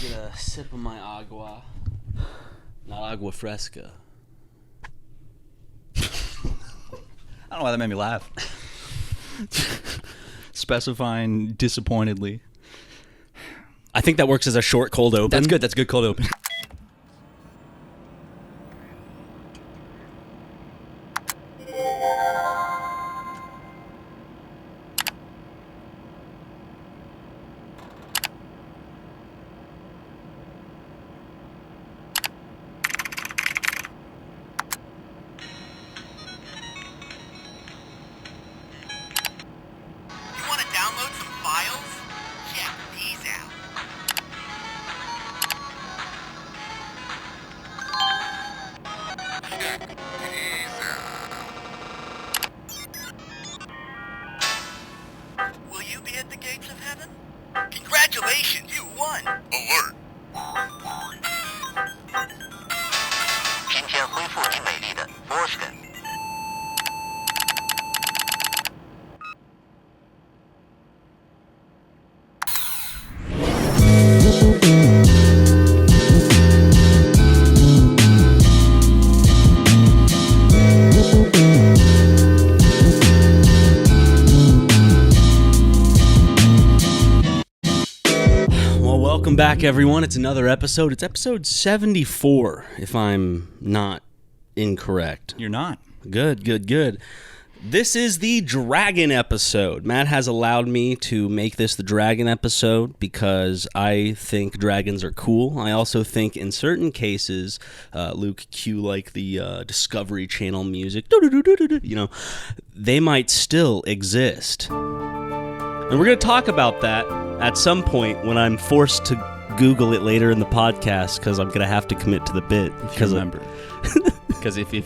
get a sip of my agua. Not agua fresca. I don't know why that made me laugh. Specifying disappointedly. I think that works as a short cold open. That's good. That's a good cold open. Congratulations, you won! Alert! 今天恢复你美丽的 Boston。Welcome back, everyone. It's another episode. It's episode 74, if I'm not incorrect. You're not. Good. This is the Dragon episode. Matt has allowed me to make this the Dragon episode because I think dragons are cool. I also think in certain cases, Luke, cue like the Discovery Channel music, you know, they might still exist. And we're going to talk about that at some point when I'm forced to Google it later in the podcast because I'm going to have to commit to the bit. Because remember. Because if you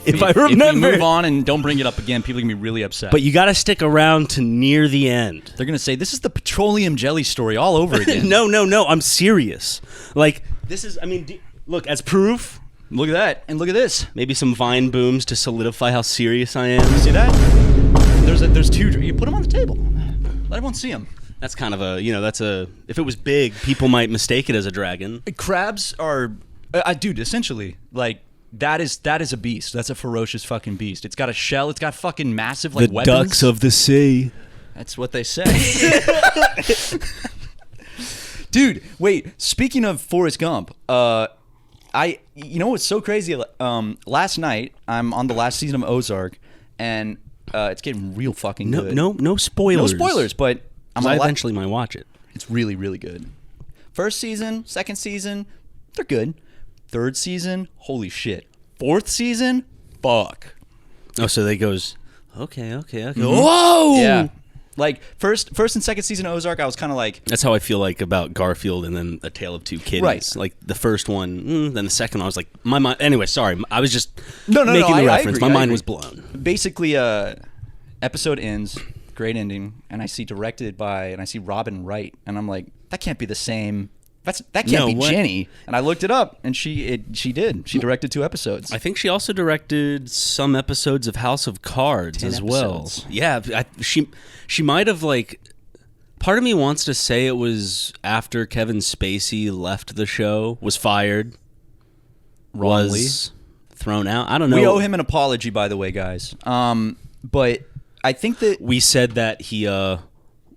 move on and don't bring it up again, people are going to be really upset. But you got to stick around to near the end. They're going to say, this is the petroleum jelly story all over again. No. I'm serious. Like, this is, I mean, look, as proof. Look at that. And look at this. Maybe some Vine booms to solidify how serious I am. See that? There's two. You put them on the table. Let everyone see them. That's kind of a, if it was big, people might mistake it as a dragon. Crabs are, dude, essentially, like, that is a beast. That's a ferocious fucking beast. It's got a shell. It's got fucking massive, like, weapons. The ducks of the sea. That's what they say. Dude, wait, speaking of Forrest Gump, you know what's so crazy? Last night, I'm on the last season of Ozark, and it's getting real fucking good. No spoilers. No spoilers, but I eventually might watch it. It's really, really good. First season, second season, they're good. Third season, holy shit. Fourth season, fuck. Oh, so they goes, okay. Mm-hmm. Whoa! Yeah. Like, first and second season of Ozark, I was kind of like... That's how I feel like about Garfield and then A Tale of Two Kittens. Right. Like, the first one, then the second one, I was like, my mind... Anyway, sorry. I was just making the reference. My mind was blown. Basically, episode ends, great ending, and I see Robin Wright, and I'm like, that can't be the same... That can't be Jenny. And I looked it up, and she did. She directed 2 episodes. I think she also directed some episodes of House of Cards as episodes. well. Yeah, she might have, like... Part of me wants to say it was after Kevin Spacey left the show, was fired, Wrongly. was thrown out. I don't know. We owe him an apology, by the way, guys. But I think that... We said that he...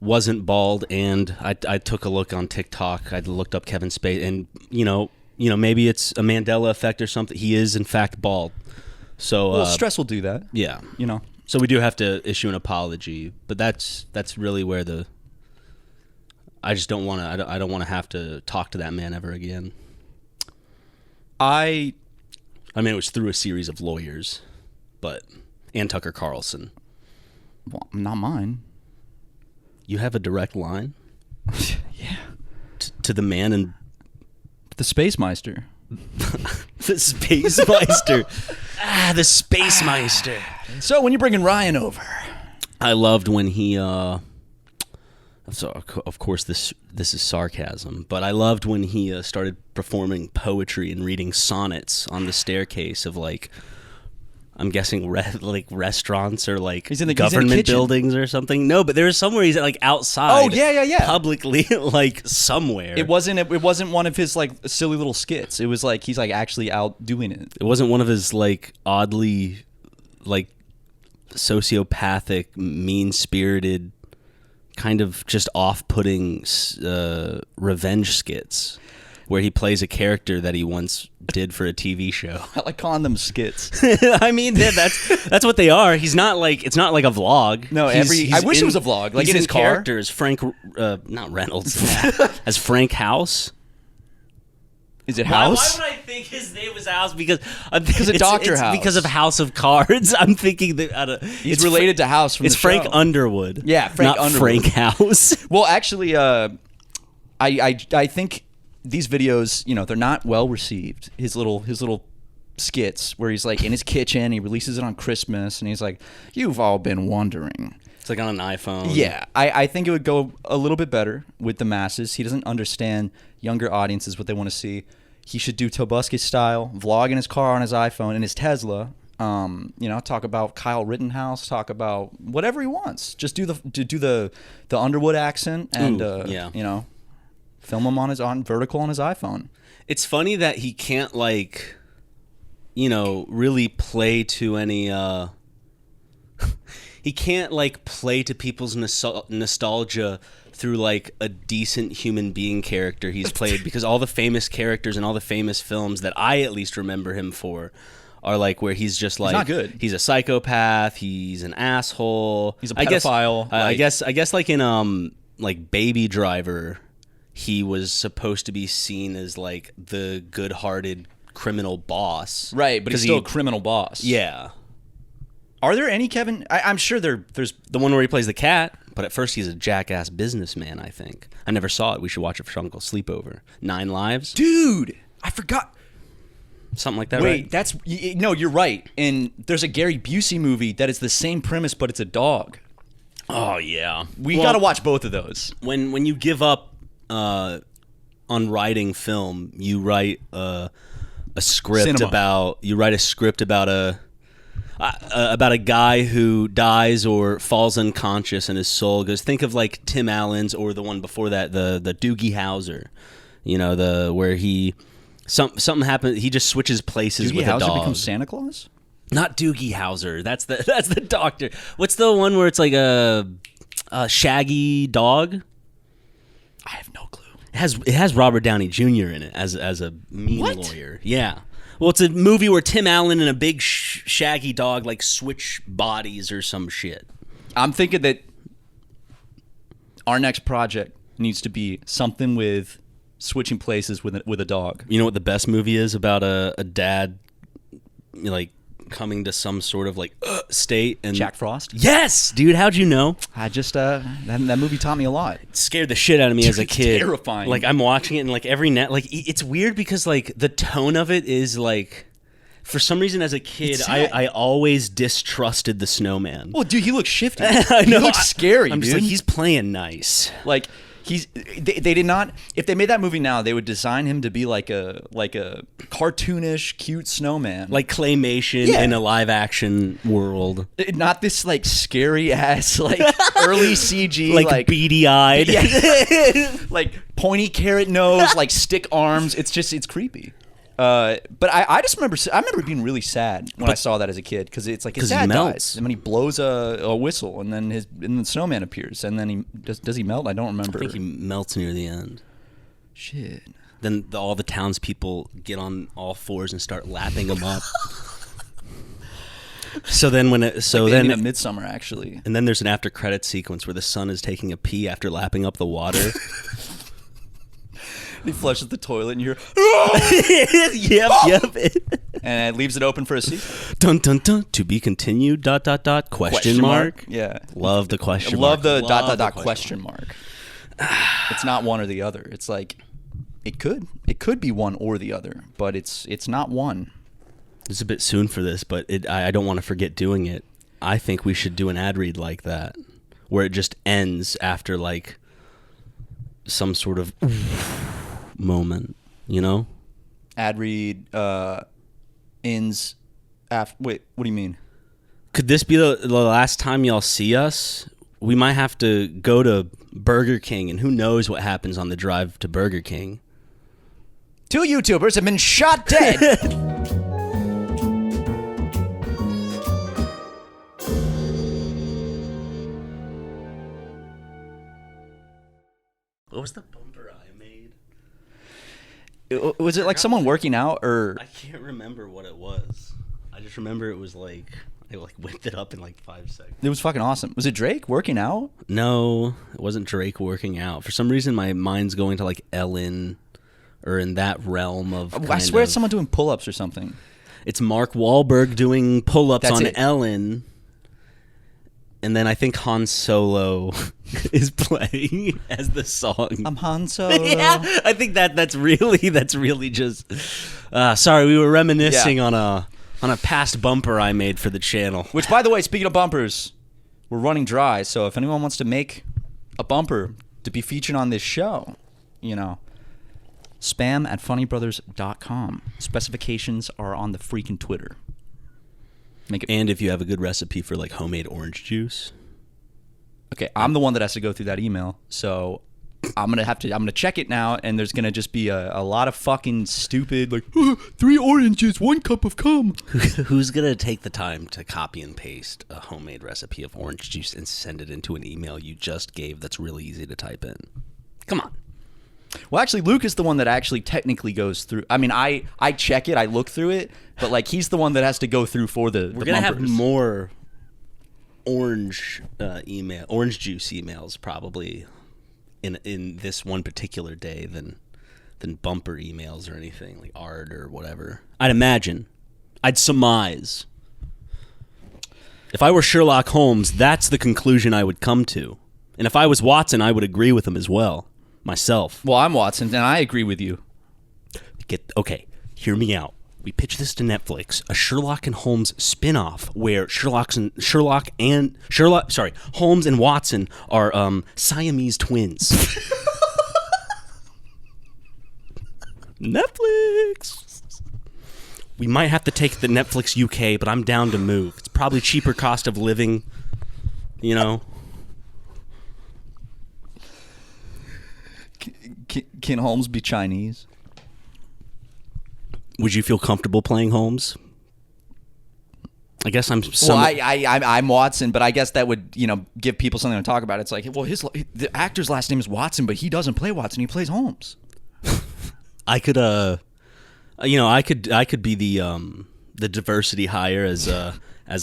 wasn't bald, and I took a look on TikTok. I looked up Kevin Spacey, and you know, maybe it's a Mandela effect or something. He is in fact bald. So stress will do that. Yeah, So we do have to issue an apology, but that's really where I just don't want to. I don't want to have to talk to that man ever again. I mean, it was through a series of lawyers, and Tucker Carlson. Well, not mine. You have a direct line? Yeah. To the man in... The Space Meister. The Space Meister. The Space Meister. So, when you're bringing Ryan over... I loved when he... So, of course, this is sarcasm, but I loved when he started performing poetry and reading sonnets on the staircase of, like... I'm guessing like restaurants or like he's in the government buildings or something. No, but there's somewhere he's like outside. Oh yeah. Publicly, like somewhere. It wasn't one of his like silly little skits. It was like he's like actually out doing it. It wasn't one of his like oddly like sociopathic, mean-spirited, kind of just off-putting revenge skits where he plays a character that he once did for a TV show. I like calling them skits. I mean, that's what they are. He's not like, it's not like a vlog. No, I wish it was a vlog. Like in his car. Characters, Frank, not Reynolds, as Frank House. Is it House? Why would I think his name was House? Because of Dr. House. Because of House of Cards. I'm thinking that he's related to House from the show. It's Frank Underwood. Yeah, Frank not Underwood. Frank House. Well, actually, I think these videos, you know, they're not well received. His little skits where he's like in his kitchen, he releases it on Christmas, and he's like, "You've all been wondering." It's like on an iPhone. Yeah, I think it would go a little bit better with the masses. He doesn't understand younger audiences what they want to see. He should do Tobuscus style, vlog in his car on his iPhone in his Tesla. You know, talk about Kyle Rittenhouse, talk about whatever he wants. Just do the Underwood accent and you know, film him on vertical on his iPhone. It's funny that he can't like, you know, really play to any he can't like play to people's nostalgia through like a decent human being character he's played, because all the famous characters and all the famous films that I at least remember him for are like where he's just like, he's not good. He's a psychopath, he's an asshole, he's a pedophile. I guess like in like Baby Driver, he was supposed to be seen as like the good-hearted criminal boss, right? But he's still a criminal boss. Yeah. Are there any Kevin? I'm sure there's the one where he plays the cat, but at first he's a jackass businessman, I think. I never saw it. We should watch it for Uncle Sleepover. 9 Lives? Dude, I forgot. Something like that, Wait, right? no, you're right. And there's a Gary Busey movie that is the same premise, but it's a dog. Oh, yeah. We got to watch both of those. When you give up on writing film, you write a script about a guy who dies or falls unconscious and his soul goes. Think of like Tim Allen's, or the one before that, the Doogie Howser, you know, where something happened. He just switches places with a dog. Doogie Howser becomes Santa Claus? Not Doogie Howser. That's the doctor. What's the one where it's like a shaggy dog? I have no clue. It has Robert Downey Jr. in it as a mean lawyer. Yeah. Well, it's a movie where Tim Allen and a big shaggy dog like switch bodies or some shit. I'm thinking that our next project needs to be something with switching places with a dog. You know what the best movie is about a dad like coming to some sort of like state and Jack Frost? Yes, dude. How'd you know? I just that movie taught me a lot. It scared the shit out of me as a kid. Terrifying. Like I'm watching it and like every net, like it's weird because like the tone of it is like, for some reason as a kid I always distrusted the snowman. Well, dude, he looks shifty. I know. He looks scary. I'm dude. just like, he's playing nice. Like they did not. If they made that movie now, they would design him to be like a cartoonish, cute snowman, like claymation in a live action world. Not this like scary ass like early CG like beady eyed, like pointy carrot nose, like stick arms. It's creepy. But I just remember being really sad when I saw that as a kid, because it's like his dad dies, and when he blows a whistle, and then the snowman appears, and then he does he melt? I don't remember. I think he melts near the end. Shit. Then all the townspeople get on all fours and start lapping him up. So then then Midsummer actually, and then there's an after credit sequence where the son is taking a pee after lapping up the water. He flushes the toilet and you hear, yep. And leaves it open for a sequel. Dun dun dun. To be continued. ... Question mark. Yeah. Love the question mark. Love the ... question mark. It's not one or the other. It's like it could be one or the other, but it's not one. It's a bit soon for this, but I don't want to forget doing it. I think we should do an ad read like that, where it just ends after like some sort of moment, you know? Ad read ends Wait, what do you mean? Could this be the last time y'all see us? We might have to go to Burger King, and who knows what happens on the drive to Burger King. 2 YouTubers have been shot dead. What was the bumper I made? Was it like someone working out, or? I can't remember what it was. I just remember it was like, I like whipped it up in like 5 seconds. It was fucking awesome. Was it Drake working out? No, it wasn't Drake working out. For some reason, my mind's going to like Ellen, or in that realm of. I swear it's someone doing pull-ups or something. It's Mark Wahlberg doing pull-ups That's on it. Ellen. And then I think Han Solo is playing as the song. I'm Han Solo. Yeah, I think that's really just. Sorry, we were reminiscing on a past bumper I made for the channel. Which, by the way, speaking of bumpers, we're running dry. So if anyone wants to make a bumper to be featured on this show, you know, spam at funnybrothers.com. Specifications are on the freaking Twitter. Make it. And if you have a good recipe for like homemade orange juice. Okay, I'm the one that has to go through that email, so I'm gonna check it now, and there's gonna just be a lot of fucking stupid like 3 oranges, 1 cup of cum. Who's gonna take the time to copy and paste a homemade recipe of orange juice and send it into an email you just gave that's really easy to type in? Come on. Well, actually, Luke is the one that actually technically goes through. I mean, I check it, I look through it, but like he's the one that has to go through for the. We're gonna have more orange juice emails probably in this one particular day than bumper emails or anything like art or whatever. I'd imagine. I'd surmise. If I were Sherlock Holmes, that's the conclusion I would come to. And if I was Watson, I would agree with him as well. Myself. Well, I'm Watson, and I agree with you. Okay, hear me out. We pitch this to Netflix, a Sherlock and Holmes spin-off where Holmes and Watson are Siamese twins. Netflix. We might have to take the Netflix UK, but I'm down to move. It's probably cheaper cost of living, you know. Can Holmes be Chinese? Would you feel comfortable playing Holmes? I guess I'm. Well, I'm Watson, but I guess that would give people something to talk about. It's like, well, the actor's last name is Watson, but he doesn't play Watson. He plays Holmes. I could I could be the diversity hire as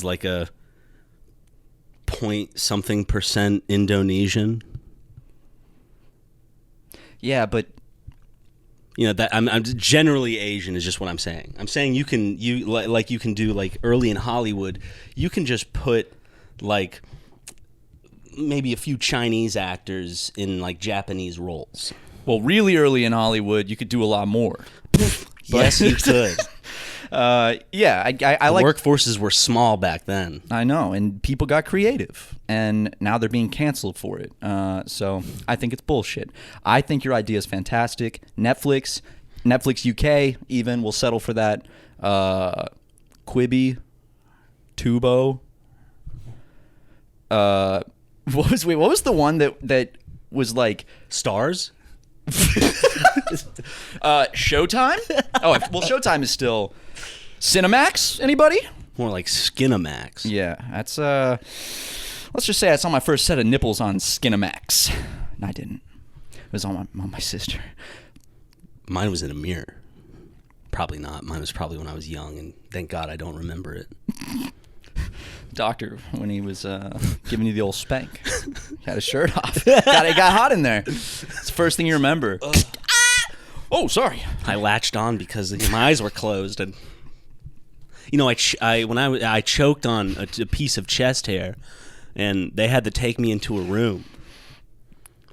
like a point something % Indonesian. Yeah, but that I'm generally Asian is just what I'm saying. I'm saying you can do like early in Hollywood, you can just put like maybe a few Chinese actors in like Japanese roles. Well, really early in Hollywood, you could do a lot more. Yes, you could. Yeah, I like workforces were small back then. I know, and people got creative, and now they're being canceled for it. So I think it's bullshit. I think your idea is fantastic. Netflix UK even will settle for that. Quibi, Tubo. What was the one that was like Stars? Showtime? Oh, well, Showtime is still Cinemax. Anybody? More like Skinamax. Yeah, that's let's just say I saw my first set of nipples on Skinamax. No, I didn't. It was on my sister. Mine was in a mirror. Probably not. Mine was probably when I was young, and thank God I don't remember it. Doctor, when he was giving you the old spank, he had his shirt off. It got hot in there. It's the first thing you remember. Oh, sorry. I latched on because my eyes were closed, and I choked on a piece of chest hair, and they had to take me into a room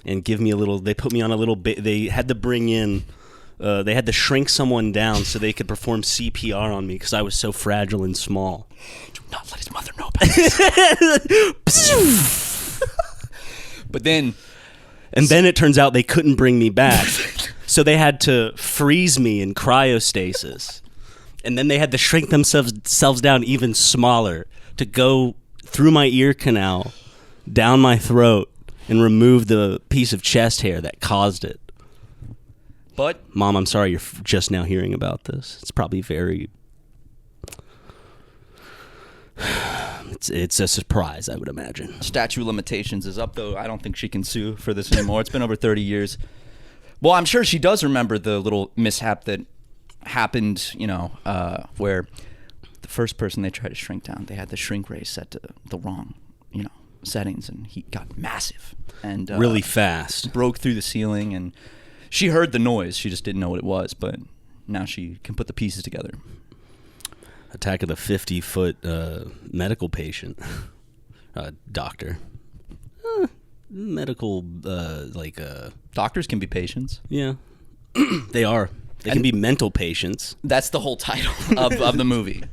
and give me a little. They put me on a little bit. They had to bring in. They had to shrink someone down so they could perform CPR on me because I was so fragile and small. Do not let his mother know about this. But then it turns out they couldn't bring me back. So they had to freeze me in cryostasis. And then they had to shrink themselves down even smaller to go through my ear canal, down my throat, and remove the piece of chest hair that caused it. But Mom, I'm sorry you're just now hearing about this. It's probably very... It's a surprise, I would imagine. Statute of limitations is up, though. I don't think she can sue for this anymore. It's been over 30 years. Well, I'm sure she does remember the little mishap that happened, where the first person they tried to shrink down, they had the shrink ray set to the wrong, settings, and he got massive and really fast. Broke through the ceiling, and she heard the noise. She just didn't know what it was, but now she can put the pieces together. Attack of the 50-foot medical patient. Doctor. Medical, Doctors can be patients. Yeah. They are. They can be mental patients. That's the whole title of the movie.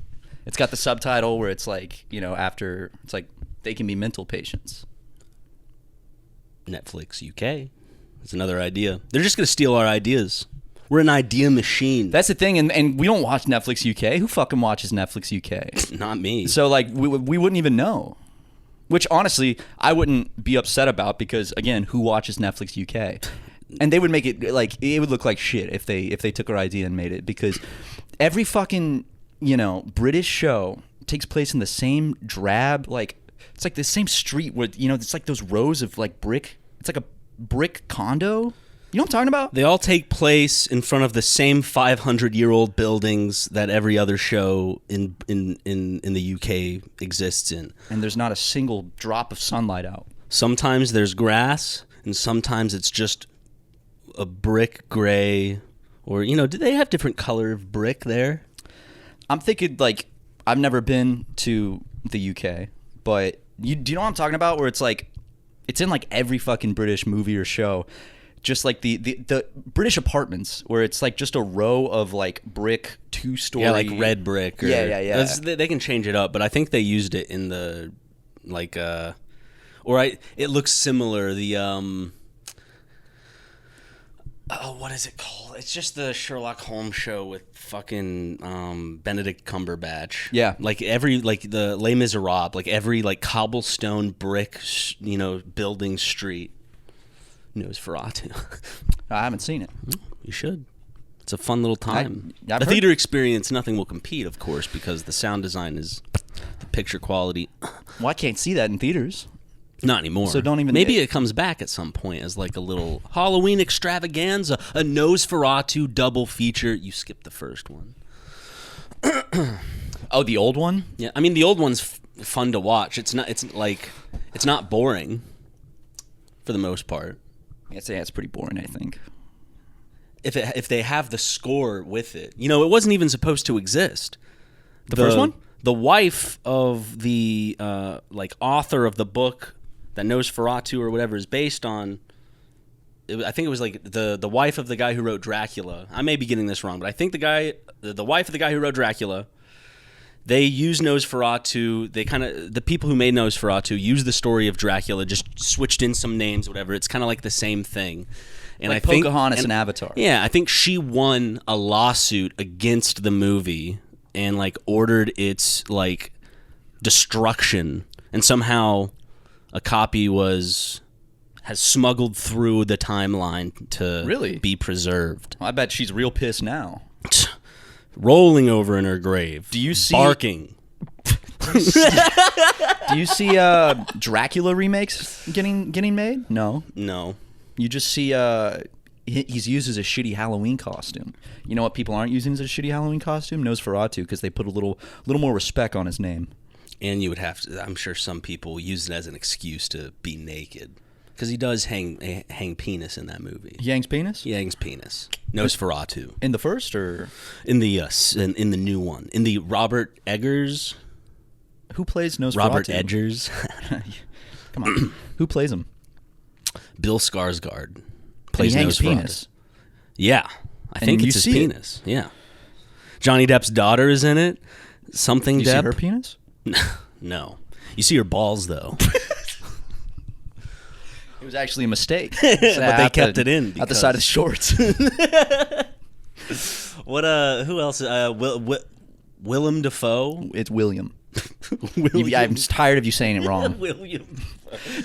It's got the subtitle where it's like, after, it's like, they can be mental patients. Netflix UK. That's another idea. They're just going to steal our ideas. We're an idea machine. That's the thing, and we don't watch Netflix UK. Who fucking watches Netflix UK? Not me. So, we wouldn't even know. Which, honestly, I wouldn't be upset about because, again, who watches Netflix UK? And they would make it, it would look like shit if they took our idea and made it, because every fucking, British show takes place in the same drab, it's like the same street where, it's like those rows of, brick. It's like a brick condo. You know what I'm talking about? They all take place in front of the same 500-year-old buildings that every other show in the UK exists in. And there's not a single drop of sunlight out. Sometimes there's grass, and sometimes it's just a brick gray. Or, do they have different color of brick there? I'm thinking, I've never been to the UK, but do you know what I'm talking about? Where it's it's in every fucking British movie or show. Just the British apartments where it's just a row of brick 2-story. Yeah, red brick. Or, yeah. They can change it up, but I think they used it in the it looks similar. The what is it called? It's just the Sherlock Holmes show with fucking Benedict Cumberbatch. Yeah, every the Les Miserables, every cobblestone brick, building street. Nosferatu. I haven't seen it. You should. It's a fun little time. The theater experience, nothing will compete, of course, because the sound design is the picture quality. Well, I can't see that in theaters. Not anymore. So don't even. Maybe it comes back at some point as a little Halloween extravaganza, a Nosferatu double feature. You skipped the first one. Oh, the old one? Yeah, I mean the old one's fun to watch. It's not boring for the most part. I'd say it's pretty boring, I think. If they have the score with it. It wasn't even supposed to exist. The first one? The wife of the author of the book that Nosferatu or whatever is based on, I think it was the wife of the guy who wrote Dracula. I may be getting this wrong, but I think the wife of the guy who wrote Dracula, they use Nosferatu. The people who made Nosferatu used the story of Dracula, just switched in some names, whatever. It's kind of the same thing. And I think Pocahontas and Avatar. Yeah, I think she won a lawsuit against the movie and ordered its destruction. And somehow a copy has smuggled through the timeline to really be preserved. Well, I bet she's real pissed now. Rolling over in her grave. Do you see barking? Do you see Dracula remakes getting made? No. You just see he's used as a shitty Halloween costume. You know what people aren't using as a shitty Halloween costume? Nosferatu, because they put a little more respect on his name. And you would have to. I'm sure some people use it as an excuse to be naked. Because he does hang penis in that movie. He hangs penis? He hangs penis. Nosferatu. In the first or in the in the new one? In the Robert Eggers. Who plays Nosferatu? Robert Eggers. Come on. Who plays him? Bill Skarsgård plays he hangs Nosferatu. Penis. Yeah, I think it's his penis. Yeah. Johnny Depp's daughter is in it. Something you Depp. See her penis? No. You see her balls though. It was actually a mistake. But they kept it in at the side of the shorts. What? Who else? Willem Dafoe. It's William. William. I'm just tired of you saying it wrong. William.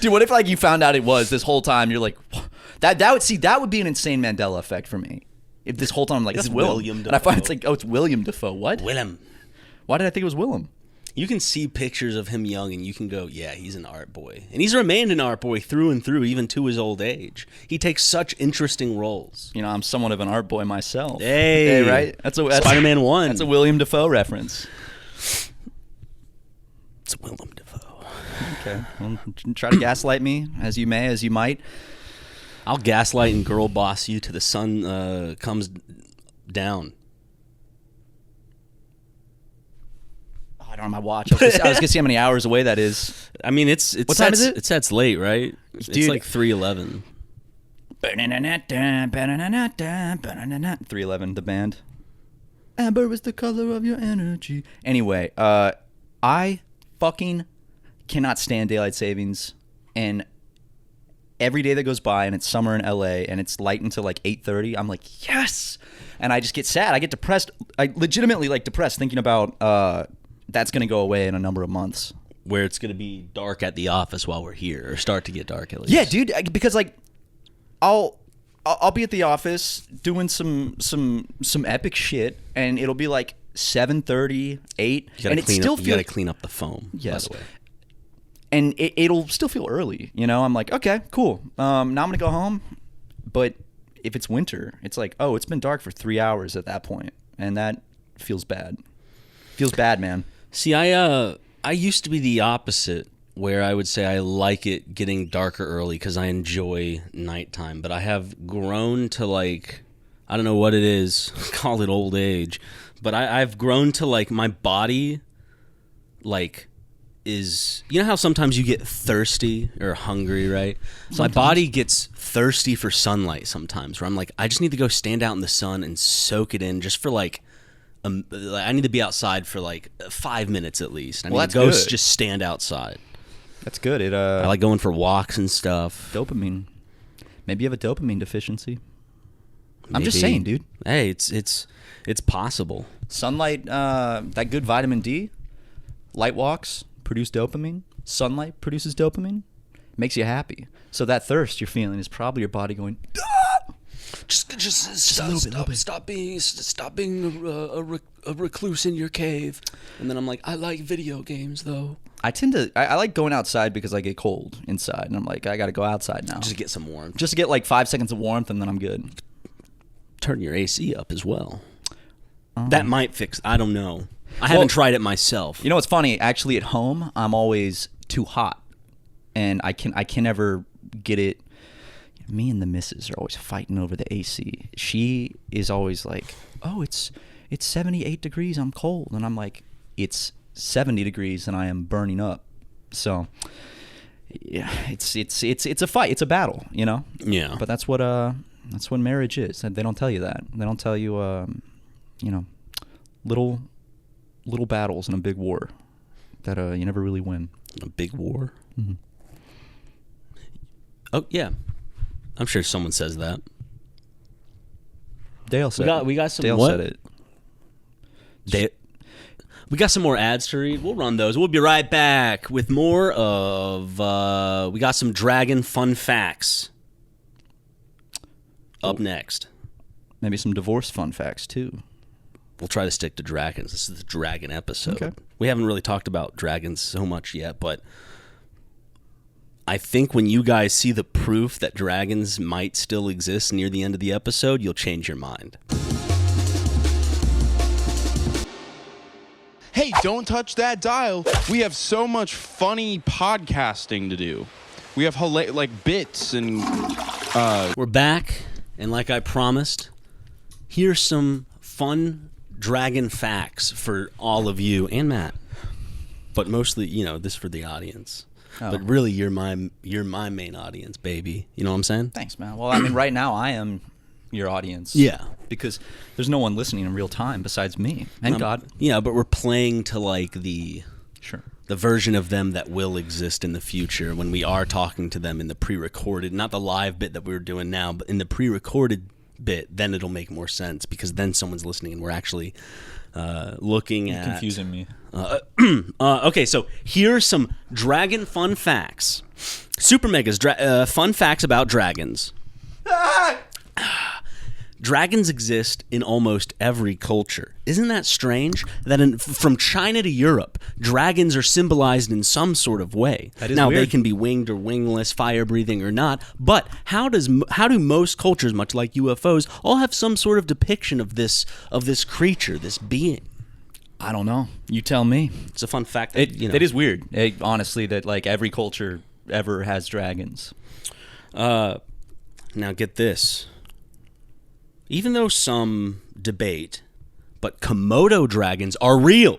Dude, what if like you found out it was this whole time? You're like, that would be an insane Mandela effect for me. If this whole time I'm like, that's William Dafoe. And I find it's like, oh, it's William Dafoe. What? Willem. Why did I think it was Willem? You can see pictures of him young, and you can go, yeah, he's an art boy. And he's remained an art boy through and through, even to his old age. He takes such interesting roles. You know, I'm somewhat of an art boy myself. Hey, right? That's Spider-Man 1. That's a William Dafoe reference. It's Willem Dafoe. Okay. Well, try to gaslight me as you might. I'll gaslight and girl boss you till the sun comes down. I don't know my watch. I was gonna see how many hours away that is. I mean, it's what time is it? It sets late, right? Dude. It's like 3:11. 3:11, the band. Amber is the color of your energy. Anyway, I fucking cannot stand daylight savings, and every day that goes by and it's summer in LA and it's light until like 8:30, I'm like, yes! And I just get sad. I get depressed. I legitimately like depressed thinking about that's going to go away in a number of months. Where it's going to be dark at the office while we're here, or start to get dark at least. Yeah, dude, because like I'll be at the office doing some epic shit, and it'll be like 7:30, 8, and it still feels. You got to clean up the foam. Yes. By the way. And it'll still feel early, you know. I'm like, okay, cool. Now I'm gonna go home. But if it's winter, it's like, oh, it's been dark for 3 hours at that point, and that feels bad. Feels bad, man. See, I used to be the opposite, where I would say I like it getting darker early because I enjoy nighttime. But I have grown to like, I don't know what it is, call it old age, but I've grown to like my body, like, is, you know how sometimes you get thirsty or hungry, right? Sometimes. My body gets thirsty for sunlight sometimes, where I'm like, I just need to go stand out in the sun and soak it in just for like, I need to be outside for like 5 minutes at least. I need to go just stand outside. That's good. I like going for walks and stuff. Dopamine. Maybe you have a dopamine deficiency. Maybe. I'm just saying, dude. Hey, it's possible. Sunlight, that good vitamin D, light walks produce dopamine. Sunlight produces dopamine. Makes you happy. So that thirst you're feeling is probably your body going, ah! Just stop being a recluse in your cave. And then I'm like, I like video games though. I like going outside because I get cold inside, and I'm like, I got to go outside now. Just to get some warmth. Just to get like 5 seconds of warmth, and then I'm good. Turn your AC up as well. That might fix. I don't know. I haven't tried it myself. You know what's funny? Actually, at home, I'm always too hot, and I can never get it. Me and the missus are always fighting over the AC. She is always like, "Oh, it's 78 degrees. I'm cold," and I'm like, "It's 70 degrees, and I am burning up." So, yeah, it's a fight. It's a battle, you know. Yeah. But that's what marriage is. They don't tell you that. They don't tell you, you know, little battles in a big war that you never really win. A big war. Mm-hmm. Oh yeah. I'm sure someone says that. Dale said it. We got some. Dale what? said it. We got some more ads to read. We'll run those. We'll be right back with more of. We got some dragon fun facts. Up next. Maybe some divorce fun facts too. We'll try to stick to dragons. This is the dragon episode. Okay. We haven't really talked about dragons so much yet, but I think when you guys see the proof that dragons might still exist near the end of the episode, you'll change your mind. Hey, don't touch that dial. We have so much funny podcasting to do. We have like bits and... We're back, and like I promised, here's some fun dragon facts for all of you and Matt. But mostly, you know, this for the audience. Oh. But really, you're my main audience, baby. You know what I'm saying? Thanks, man. Well, I mean, right now I am your audience. Yeah. Because there's no one listening in real time besides me and God. Yeah, but we're playing to like the version of them that will exist in the future when we are talking to them in the pre-recorded, not the live bit that we're doing now, but in the pre-recorded bit, then it'll make more sense because then someone's listening and we're actually looking at... confusing me. Okay, so here's some dragon fun facts. Super Mega's fun facts about dragons. Dragons exist in almost every culture. Isn't that strange? That from China to Europe, dragons are symbolized in some sort of way. That is now weird. They can be winged or wingless, fire-breathing or not. But how do most cultures, much like UFOs, all have some sort of depiction of this creature, this being? I don't know. You tell me. It's a fun fact. That, It is weird, honestly, that like every culture ever has dragons. Now get this. Even though some debate, but Komodo dragons are real.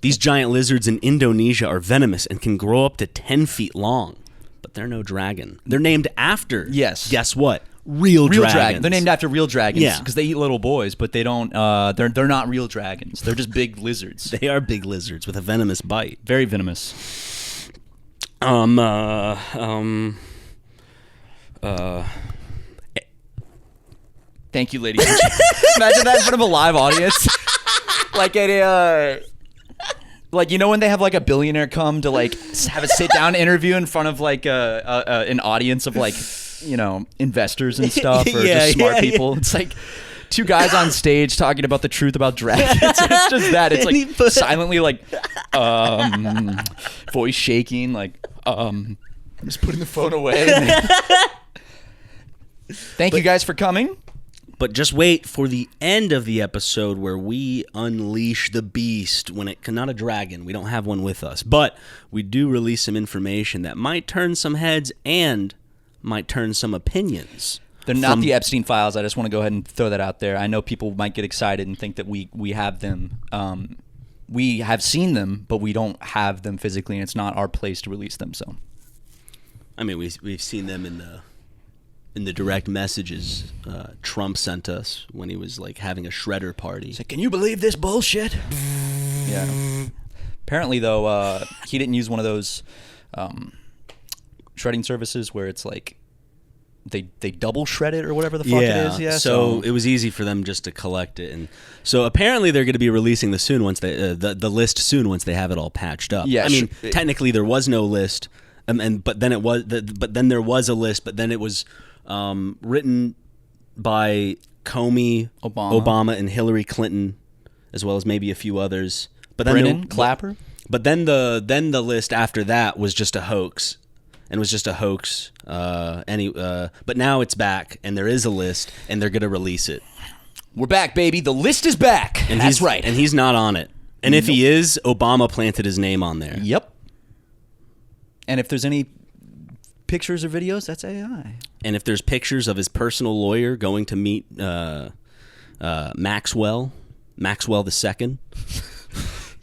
These giant lizards in Indonesia are venomous and can grow up to 10 feet long, but they're no dragon. They're named after, Yes. guess what? Real dragons. They're named after real dragons Yeah. because they eat little boys, but they don't. They're not real dragons. They're just big lizards. They are big lizards with a venomous bite. Very venomous. Thank you, ladies. Imagine that in front of a live audience, like at a, like, you know, when they have like a billionaire come to like have a sit down interview in front of like an audience of like, you know, investors and stuff or just smart people. It's like two guys on stage talking about the truth about dragons. It's just that. It's like silently like, voice shaking, like, I'm just putting the phone away. Thank you guys for coming. But just wait for the end of the episode where we unleash the beast when it not a dragon. We don't have one with us, but we do release some information that might turn some heads and might turn some opinions. They're not the Epstein files. I just want to go ahead and throw that out there. I know people might get excited and think that we have them. We have seen them, but we don't have them physically, and it's not our place to release them. So, I mean, we've seen them in the direct messages Trump sent us when he was like having a shredder party. can you believe this bullshit? Yeah. Apparently, though, he didn't use one of those shredding services where it's like they double shred it or whatever the fuck it is. Yeah. So it was easy for them just to collect it, and so apparently they're going to be releasing the soon once they the list soon once they have it all patched up. Yeah. I mean, technically there was no list, but then there was a list, but then it was written by Comey, Obama, and Hillary Clinton, as well as maybe a few others. But then Brennan Clapper. But then the list after that was just a hoax, and was just a hoax. But now it's back, and there is a list, and they're gonna release it. We're back, baby. The list is back. And that's right. And he's not on it. And if he is, Obama planted his name on there. Yep. And if there's any pictures or videos, that's AI. And if there's pictures of his personal lawyer going to meet Maxwell II.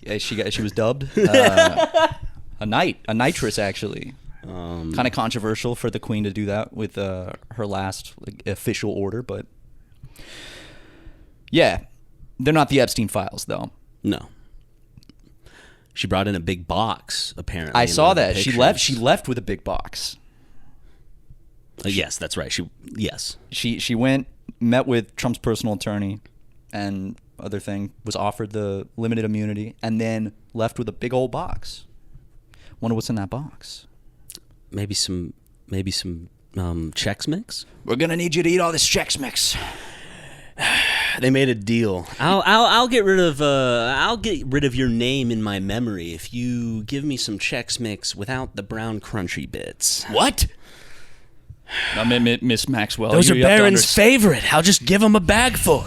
Yeah, she was dubbed a nitress actually. Kind of controversial for the queen to do that with her last official order, but yeah, they're not the Epstein files though. No. She brought in a big box. Apparently, I saw that she left with a big box. Yes, that's right. She went, met with Trump's personal attorney, and other thing, was offered the limited immunity, and then left with a big old box. Wonder what's in that box. Maybe some Chex Mix. We're gonna need you to eat all this Chex Mix. They made a deal. I'll get rid of your name in my memory if you give me some Chex Mix without the brown crunchy bits. What? Miss Maxwell. Those are Barron's favorite. I'll just give him a bag full.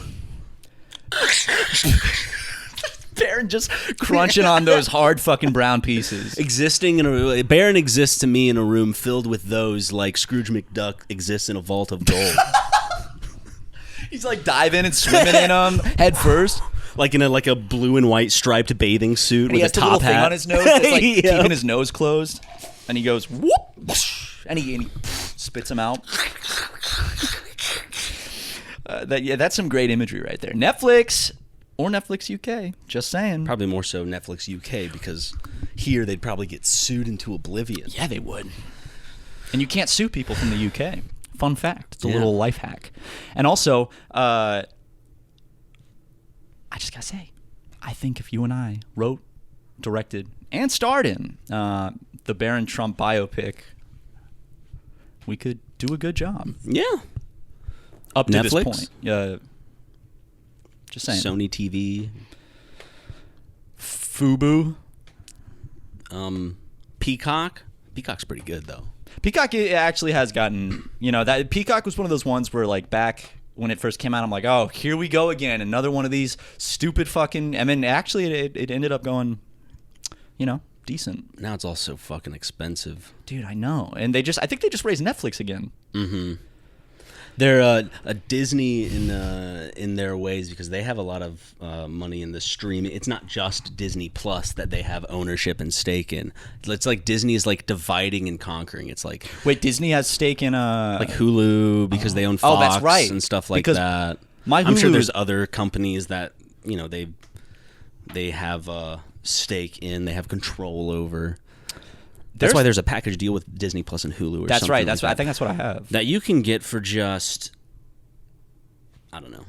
Barron just crunching on those hard fucking brown pieces. Barron exists to me in a room filled with those like Scrooge McDuck exists in a vault of gold. He's like diving and swimming in them head first. Like in a blue and white striped bathing suit with a top hat thing on his nose that's like keeping his nose closed. And he goes whoop, and he spits him out. That's some great imagery right there. Netflix or Netflix UK. Just saying. Probably more so Netflix UK because here they'd probably get sued into oblivion. Yeah, they would. And you can't sue people from the UK. fun fact. It's a little life hack. And also, I just gotta say, I think if you and I wrote, directed, and starred in the Barron Trump biopic, we could do a good job. Yeah. Up to Netflix? this point. Just saying. Sony TV. Fubu. Peacock. Peacock's pretty good though. Peacock actually has gotten, that Peacock was one of those ones where like back when it first came out, I'm like, oh, here we go again. Another one of these stupid fucking, and then actually it ended up going, decent. Now it's all so fucking expensive. Dude, I know. And I think they just raised Netflix again. Mm-hmm. They're a Disney in their ways because they have a lot of money in the streaming. It's not just Disney Plus that they have ownership and stake in. It's like Disney is like dividing and conquering. It's like, wait, Disney has stake in like Hulu because they own Fox that's right. and stuff like Because that. I'm sure there's other companies that they have a stake in. They have control over. That's why there's a package deal with Disney Plus and Hulu. That's right. Like I think that's what I have. That you can get for just, I don't know.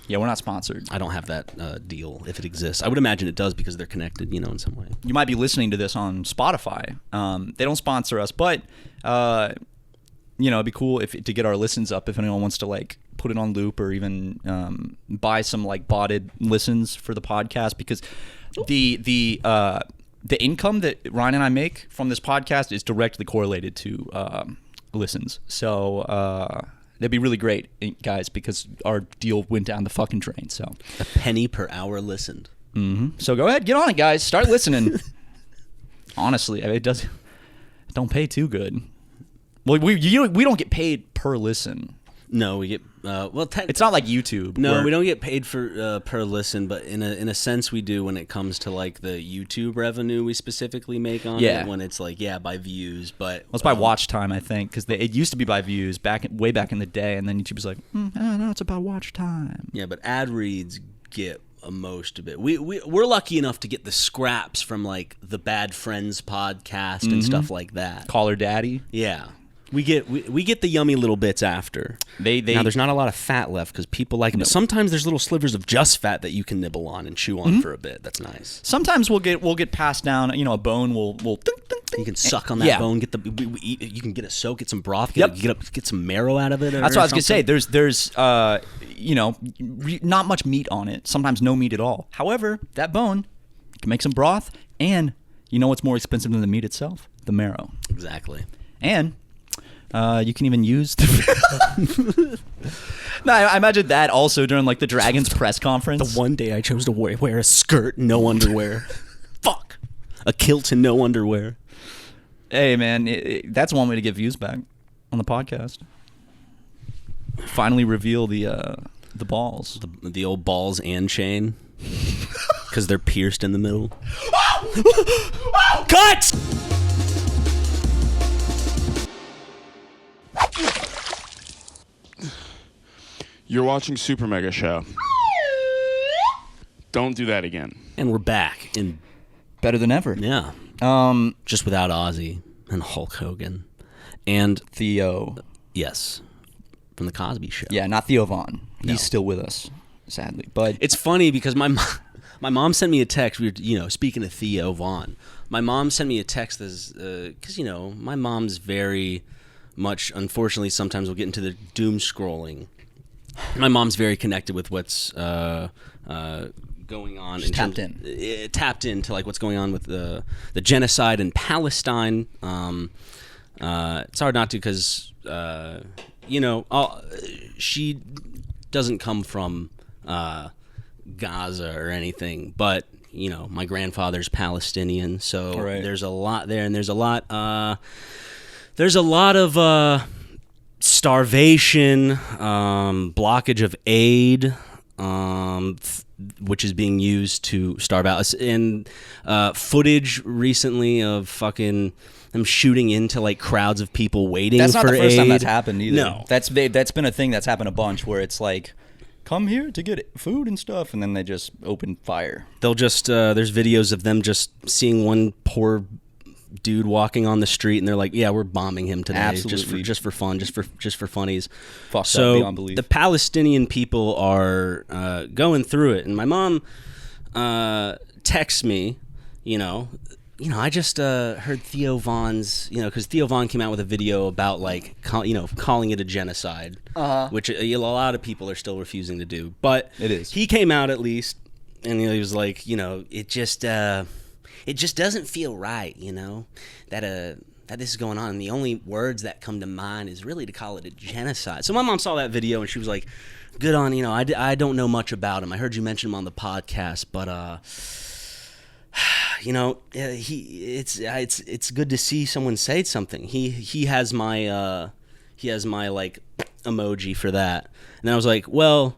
Yeah, we're not sponsored. I don't have that deal if it exists. I would imagine it does because they're connected, in some way. You might be listening to this on Spotify. They don't sponsor us, but it'd be cool to get our listens up if anyone wants to like put it on loop or even buy some like botted listens for the podcast, because the income that Ryan and I make from this podcast is directly correlated to listens. So that'd be really great, guys, because our deal went down the fucking drain. So a penny per hour listened. Mm-hmm. So go ahead, get on it, guys. Start listening. Honestly, it don't pay too good. Well, we don't get paid per listen. No, we get it's not like YouTube. No, we don't get paid for per listen, but in a sense we do when it comes to like the YouTube revenue we specifically make on it. When it's like by views, but it's by watch time, I think, because it used to be by views way back in the day, and then YouTube was like, no, it's about watch time. Yeah, but ad reads get most of it. We're lucky enough to get the scraps from like the Bad Friends podcast and stuff like that. Call Her Daddy. Yeah. We get the yummy little bits after. Now there's not a lot of fat left because people like it, but sometimes there's little slivers of just fat that you can nibble on and chew on for a bit. That's nice. Sometimes we'll get passed down. A bone will. You can suck on that bone. You can get a soak, get some broth, get some marrow out of it. That's what I was gonna say. There's not much meat on it. Sometimes no meat at all. However, that bone can make some broth, and what's more expensive than the meat itself? The marrow. Exactly. And you can even use the No, I imagine that also during like the Dragons press conference. The one day I chose to wear a skirt, no underwear. Fuck. A kilt and no underwear. Hey man, that's one way to get views back on the podcast. Finally reveal the balls. The old balls and chain. Because they're pierced in the middle. Cut! You're watching SuperMega Show. Don't do that again. And we're back in better than ever. Yeah. Just without Ozzy and Hulk Hogan and Theo. Yes. From the Cosby Show. Yeah, not Theo Vaughn. No. He's still with us, sadly. But it's funny because my mom sent me a text. We were, speaking of Theo Vaughn, my mom sent me a text because my mom's very much, unfortunately, sometimes we'll get into the doom scrolling. My mom's very connected with what's going on. She's tapped tapped into like what's going on with the genocide in Palestine. It's hard not to because she doesn't come from Gaza or anything, but my grandfather's Palestinian, so there's a lot there, and there's a lot of starvation, blockage of aid, which is being used to starve out. And footage recently of fucking them shooting into like crowds of people waiting for aid. That's not the first time that's happened either. No. That's been a thing that's happened a bunch where it's like, come here to get food and stuff, and then they just open fire. They'll just there's videos of them just seeing one poor dude walking on the street, and they're like, "Yeah, we're bombing him today, Absolutely. just for fun, just for funnies." Fucked up So beyond belief. the Palestinian people are going through it, and my mom texts me, I just heard Theo Von's, because Theo Von came out with a video about like, calling it a genocide, which a lot of people are still refusing to do. But It is. He came out at least, and he was like, it just doesn't feel right, that this is going on. And the only words that come to mind is really to call it a genocide. So my mom saw that video and she was like, "Good on, I don't know much about him. I heard you mention him on the podcast, but it's good to see someone say something." He has my like emoji for that. And then I was like, well,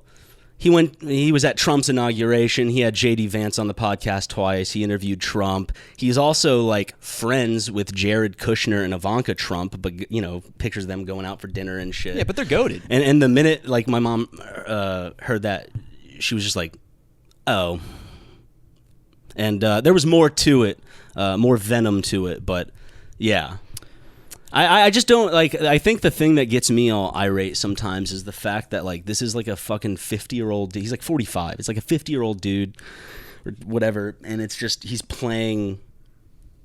he was at Trump's inauguration. He had JD Vance on the podcast twice. He interviewed Trump. He's also like friends with Jared Kushner and Ivanka Trump, but pictures of them going out for dinner and shit. Yeah, but they're goated. And the minute like my mom heard that, she was just like, "Oh." And there was more to it, more venom to it, but yeah. I just don't like. I think the thing that gets me all irate sometimes is the fact that like this is like a fucking 50-year-old. He's like 45. It's like a 50-year-old dude or whatever, and it's just he's playing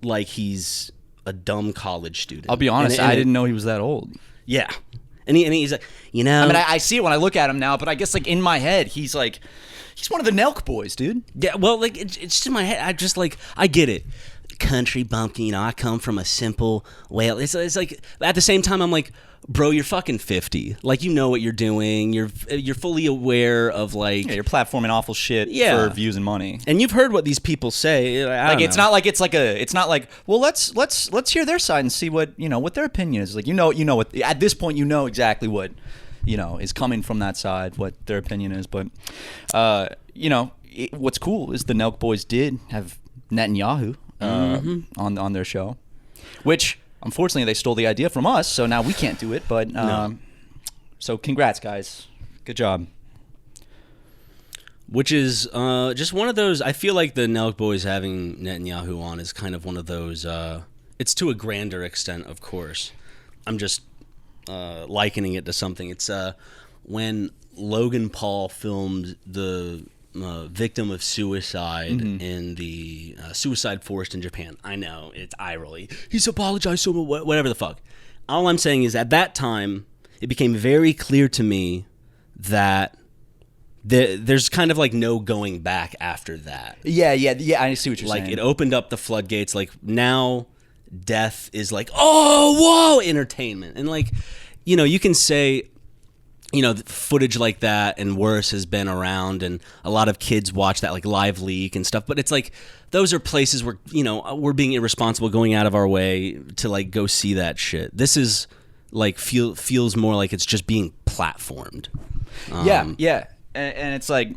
like he's a dumb college student. I'll be honest, I didn't know he was that old. Yeah, and he's like, I mean, I see it when I look at him now, but I guess like in my head, he's one of the Nelk boys, dude. Yeah, well, like it's just in my head. I just like I get it. Country bumpkin, I come from a simple whale. It's like at the same time I'm like, bro, you're fucking 50. Like you know what you're doing. You're fully aware of like you're platforming awful shit for views and money. And you've heard what these people say. It's not like well let's hear their side and see what what their opinion is. Like what at this point exactly what is coming from that side, what their opinion is. But what's cool is the Nelk boys did have Netanyahu on their show, which unfortunately they stole the idea from us, so now we can't do it. But so congrats, guys, good job. Which is just one of those. I feel like the Nelk boys having Netanyahu on is kind of one of those. It's to a grander extent, of course. I'm just likening it to something. It's when Logan Paul filmed the victim of suicide in the suicide forest in Japan. I know, it's eye rolly. He's apologized so much, whatever the fuck. All I'm saying is at that time, it became very clear to me that there's kind of like no going back after that. Yeah, I see what you're saying. Like it opened up the floodgates. Like now death is like, oh, whoa, entertainment. And like, you can say, footage like that and worse has been around, and a lot of kids watch that, like Live Leak and stuff. But it's like those are places where we're being irresponsible, going out of our way to like go see that shit. This is like feels more like it's just being platformed. Yeah, and it's like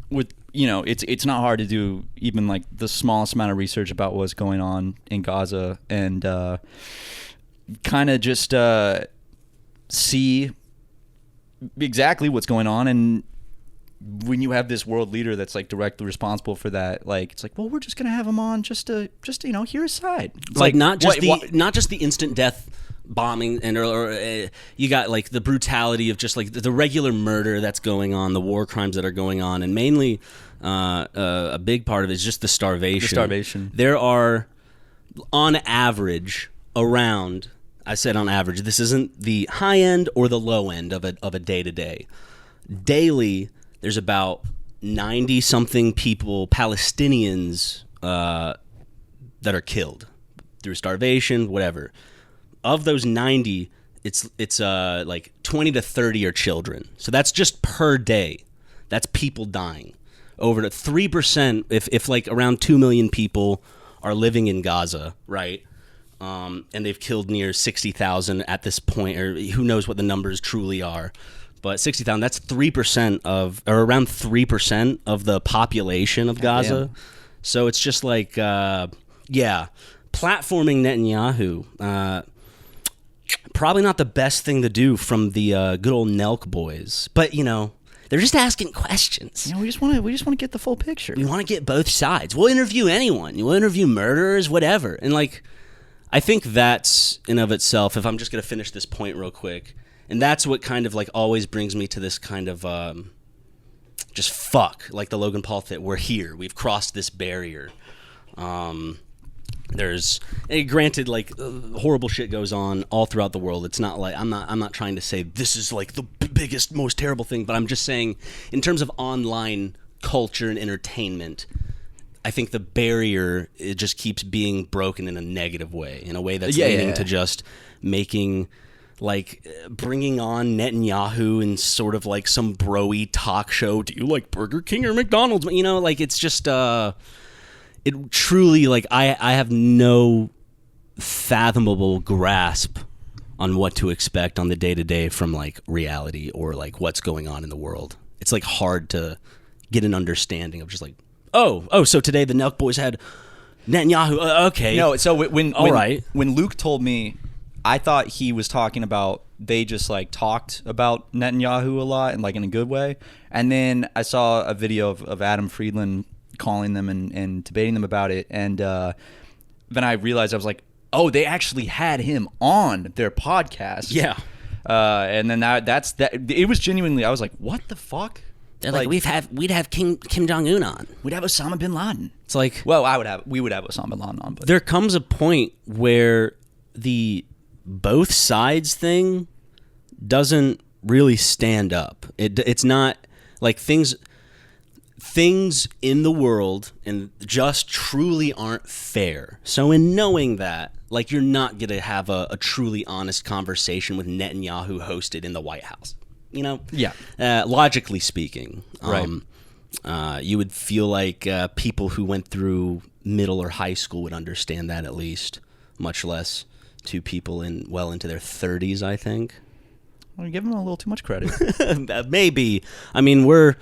with it's not hard to do even like the smallest amount of research about what's going on in Gaza and kind of just see exactly what's going on. And when you have this world leader that's like directly responsible for that, like it's like, well, we're just gonna have him on just to hear his side. It's like not just the instant death bombing and or you got like the brutality of just like the regular murder that's going on, the war crimes that are going on, and mainly a big part of it is just the starvation. There are on average around, I said on average, this isn't the high end or the low end of a day-to-day. Daily, there's about 90-something people, Palestinians, that are killed through starvation, whatever. Of those 90, it's like 20 to 30 are children. So that's just per day. That's people dying. Over to 3%, if like around 2 million people are living in Gaza, right? And they've killed near 60,000 at this point, or who knows what the numbers truly are. But 60,000, that's 3% or around 3% of the population of Gaza. Damn. So it's just like, platforming Netanyahu, probably not the best thing to do from the good old Nelk boys. But, they're just asking questions. We just want to get the full picture. We want to get both sides. We'll interview anyone. We'll interview murderers, whatever. And like, I think that's in of itself, if I'm just going to finish this point real quick, and that's what kind of like always brings me to this kind of just fuck, like the Logan Paul thing. We're here. We've crossed this barrier. There's granted, like horrible shit goes on all throughout the world. It's not like I'm not trying to say this is like the biggest, most terrible thing, but I'm just saying in terms of online culture and entertainment, I think the barrier, it just keeps being broken in a negative way, in a way that's leading to just making, like, bringing on Netanyahu in sort of like some bro-y talk show. Do you like Burger King or McDonald's? You know, like, it's just, it truly, like, I have no fathomable grasp on what to expect on the day-to-day from, like, reality or, like, what's going on in the world. It's, like, hard to get an understanding of just, like, oh, so today the Nelk boys had Netanyahu. Okay. No, so when right. When Luke told me, I thought he was talking about they just like talked about Netanyahu a lot and like in a good way. And then I saw a video of Adam Friedland calling them and debating them about it. And then I realized, I was like, oh, they actually had him on their podcast. Yeah. And then that's that. It was genuinely, I was like, what the fuck? They're like we'd have Kim Jong-un on. We'd have Osama bin Laden. It's like, well, we would have Osama bin Laden on. But there comes a point where the both sides thing doesn't really stand up. It's not like things in the world and just truly aren't fair. So in knowing that, like, you're not going to have a truly honest conversation with Netanyahu hosted in the White House. You know? Yeah. Logically speaking. Right. You would feel like people who went through middle or high school would understand that at least, much less to people well into their 30s, I think. Well, you're giving them a little too much credit. Maybe. I mean, we're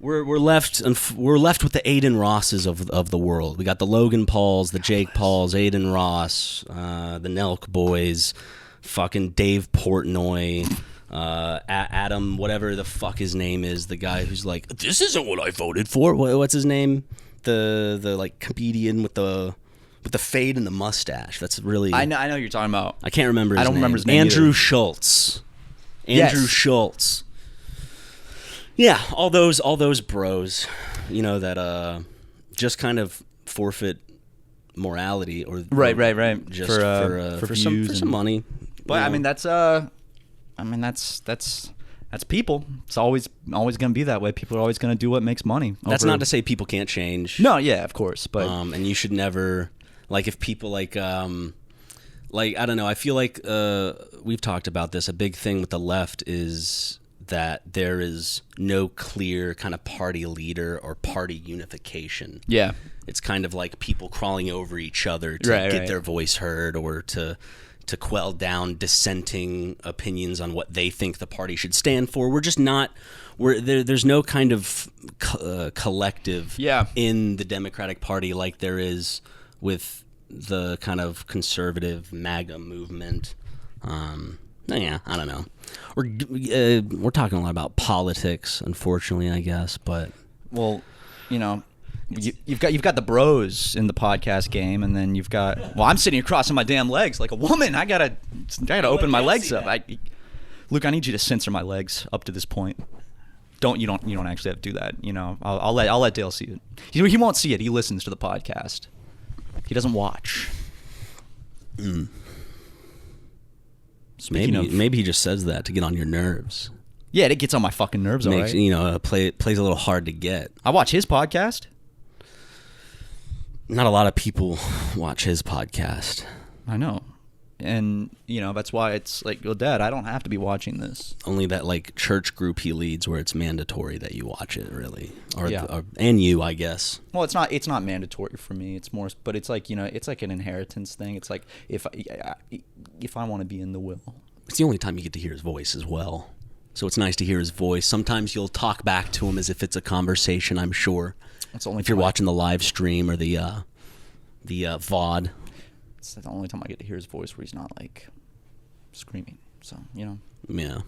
left with the Aiden Rosses of the world. We got the Logan Pauls, the Jake Pauls, Aiden Ross, the Nelk boys, fucking Dave Portnoy, Adam, whatever the fuck his name is, the guy who's like, this isn't what I voted for. What's his name? The like comedian with the fade and the mustache. That's really. I know you're talking about. I can't remember. I don't remember his name. Andrew Schultz. Schultz. Yeah, all those bros, you know, that just kind of forfeit morality or right. Just for some money. But I mean that's people. It's always going to be that way. People are always going to do what makes money. That's not to say people can't change. No, yeah, of course, but and you should never, like, if people like I don't know, I feel like we've talked about this. A big thing with the left is that there is no clear kind of party leader or party unification. Yeah. It's kind of like people crawling over each other to get their voice heard or to quell down dissenting opinions on what they think the party should stand for. We're just not. There's no kind of collective in the Democratic Party like there is with the kind of conservative MAGA movement. Yeah, I don't know. We're talking a lot about politics, unfortunately, I guess. But well, you know. You've got the bros in the podcast game, and then you've got. Well, I'm sitting here crossing my damn legs like a woman. I gotta open my legs up. Luke, I need you to censor my legs up to this point. You don't actually have to do that. You know, I'll let Dale see it. He won't see it. He listens to the podcast. He doesn't watch. So maybe he just says that to get on your nerves. Yeah, it gets on my fucking nerves. All right. You know, plays a little hard to get. I watch his podcast. Not a lot of people watch his podcast. I know. And, you know, that's why it's like, well, Dad, I don't have to be watching this. Only that, like, church group he leads where it's mandatory that you watch it, really. And you, I guess. Well, it's not mandatory for me. It's more, but it's like, you know, it's like an inheritance thing. It's like, if I want to be in the will. It's the only time you get to hear his voice as well. So it's nice to hear his voice. Sometimes you'll talk back to him as if it's a conversation, I'm sure. That's only if you're watching the live stream or the VOD. It's the only time I get to hear his voice where he's not like screaming. So, you know. Yeah.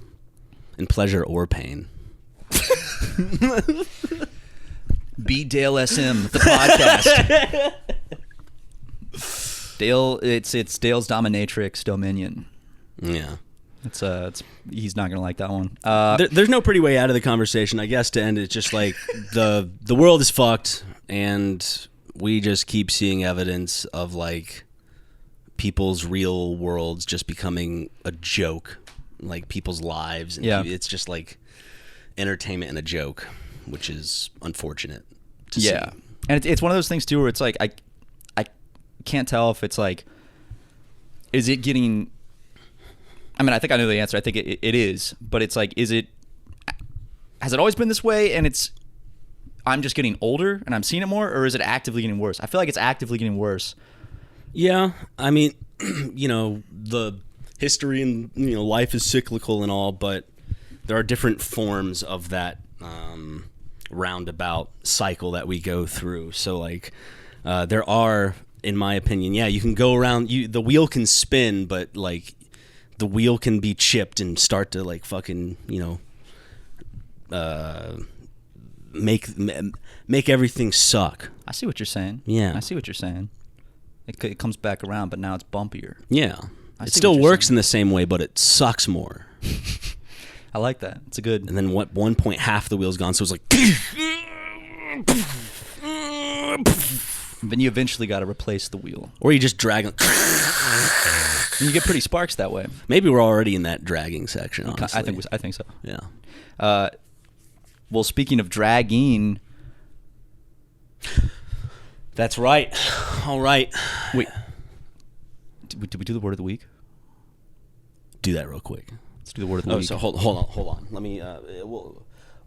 In pleasure or pain. Be Dale SM, the podcast. Dale, it's Dale's dominatrix dominion. Yeah. It's he's not gonna like that one. There's no pretty way out of the conversation, I guess. To end it, just like the world is fucked, and we just keep seeing evidence of like people's real worlds just becoming a joke, like people's lives. And it's just like entertainment and a joke, which is unfortunate to see. And it's one of those things too where it's like I can't tell if it's like, is it getting, I mean, I think I know the answer. I think it is, but it's like, has it always been this way and I'm just getting older and I'm seeing it more, or is it actively getting worse? I feel like it's actively getting worse. Yeah, I mean, the history and life is cyclical and all, but there are different forms of that roundabout cycle that we go through. So like there are, in my opinion, you can go around, the wheel can spin, but like the wheel can be chipped and start to like fucking make everything suck. I see what you're saying. Yeah, I see what you're saying. It comes back around, but now it's bumpier. Yeah, it still works in the same way, but it sucks more. I like that. It's a good. And then at one point, half the wheel's gone, so it's like. Then you eventually got to replace the wheel, or you just drag it. And you get pretty sparks that way. Maybe we're already in that dragging section. Honestly, I think so. Yeah. Well, speaking of dragging, that's right. All right. Wait. Did we do the word of the week? Do that real quick. Let's do the word of the week. So hold on. Let me.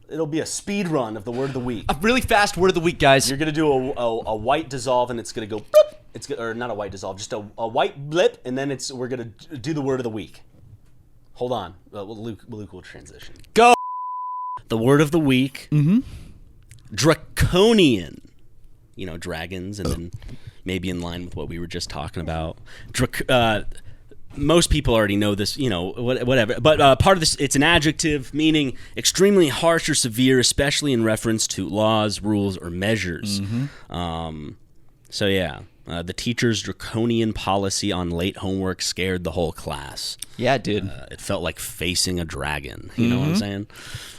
It'll be a speed run of the word of the week. A really fast word of the week, guys. You're gonna do a white dissolve, and it's gonna go. Boop. Or not a white dissolve, just a white blip, and then we're gonna do the word of the week. Hold on, Luke will transition. Go. The word of the week. Mm-hmm. Draconian. Dragons, and then maybe in line with what we were just talking about. Most people already know this, whatever. But part of this, it's an adjective meaning extremely harsh or severe, especially in reference to laws, rules, or measures. Mm-hmm. The teacher's draconian policy on late homework scared the whole class. Yeah, it did. It felt like facing a dragon. You know what I'm saying?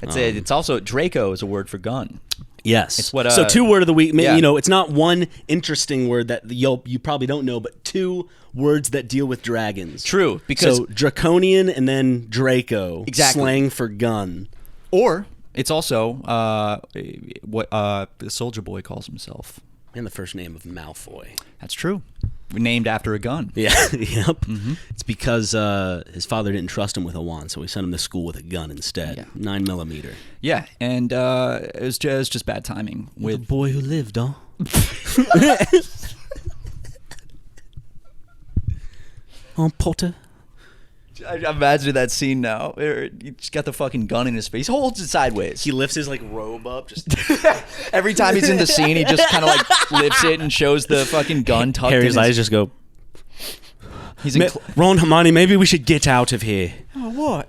It's also, Draco is a word for gun. Yes. It's what, so two word of the week. It's not one interesting word that you probably don't know, but two words that deal with dragons. True, because so draconian and then Draco. Exactly. Slang for gun. Or it's also what the Soldier Boy calls himself. And the first name of Malfoy. That's true. Named after a gun. Yeah. Yep. Mm-hmm. It's because his father didn't trust him with a wand, so he sent him to school with a gun instead. Yeah. 9mm. Yeah, and it was just bad timing with the boy who lived, huh? Potter. I imagine that scene now. He just got the fucking gun in his face. He holds it sideways. He lifts his robe up. Just every time he's in the scene, he just kind of lifts it and shows the fucking gun tucked in Harry's eyes just go. He's Ron, Hermione, maybe we should get out of here. Oh, what?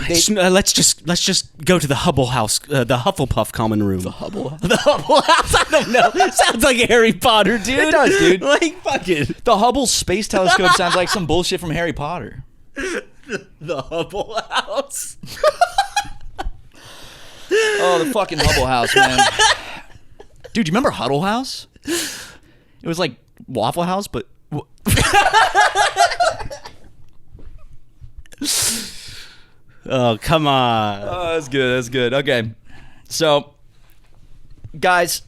Let's just go to the Hubble House, the Hufflepuff common room. The Hubble House? The Hubble House? I don't know. It sounds like Harry Potter, dude. It does, dude. Fuck it. The Hubble Space Telescope sounds like some bullshit from Harry Potter. The Hubble House. Oh, the fucking Hubble House, man. Dude, you remember Huddle House? It was like Waffle House, but... Oh, come on. Oh, that's good. That's good. Okay. So, guys,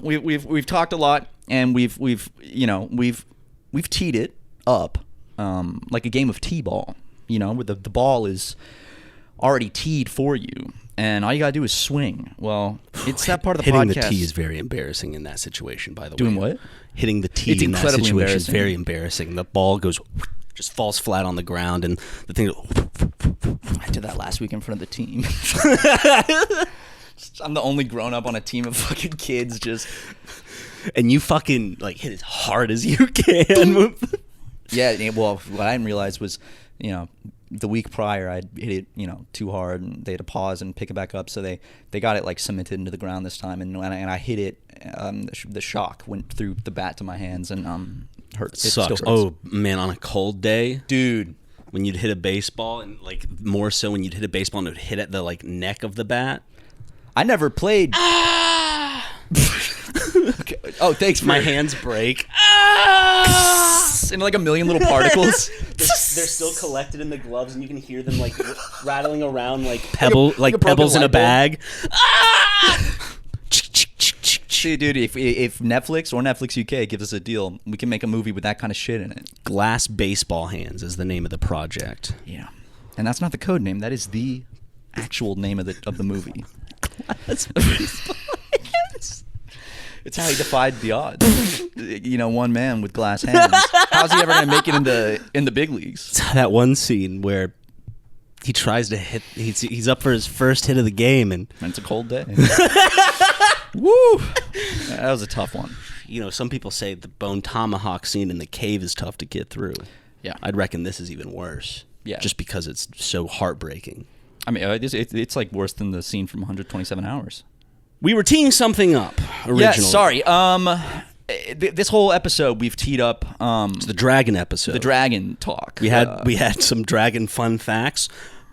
we've talked a lot, and we've teed it up like a game of t-ball, where the ball is already teed for you, and all you gotta do is swing. Well, it's that part of the Hitting podcast. Hitting the tee is very embarrassing in that situation, by the way. Doing what? Hitting the tee It's in that situation embarrassing. is very embarrassing. The ball just falls flat on the ground, and the thing I did that last week in front of the team. I'm the only grown-up on a team of fucking kids, just... And you fucking, hit as hard as you can. Yeah, well, what I didn't realize was, the week prior I'd hit it, too hard, and they had to pause and pick it back up, so they got it cemented into the ground this time, and when I hit it, the shock went through the bat to my hands, and hurts. It sucks. Still hurts. Oh man, on a cold day, dude. when you'd hit a baseball, and like more so when you'd hit a baseball and it would hit at the like neck of the bat. I never played. Okay. Oh, thanks. My hands break. In like a million little particles. They're still collected in the gloves, and you can hear them like rattling around like pebbles in a bag. See, dude, if Netflix or Netflix UK gives us a deal, we can make a movie with that kind of shit in it. Glass Baseball Hands is the name of the project. Yeah, and that's not the code name. That is the actual name of the movie. Glass Baseball Hands. It's how he defied the odds. You know, one man with glass hands. How's he ever going to make it in the big leagues? That one scene where he tries to hit. He's up for his first hit of the game, and it's a cold day. Woo! That was a tough one. You know, some people say the bone tomahawk scene in the cave is tough to get through. Yeah, I'd reckon this is even worse. Yeah, just because it's so heartbreaking. I mean, it's like worse than the scene from 127 Hours. We were teeing something up originally. Yeah, sorry. This whole episode we've teed up. It's the dragon episode. The dragon talk. We had some dragon fun facts.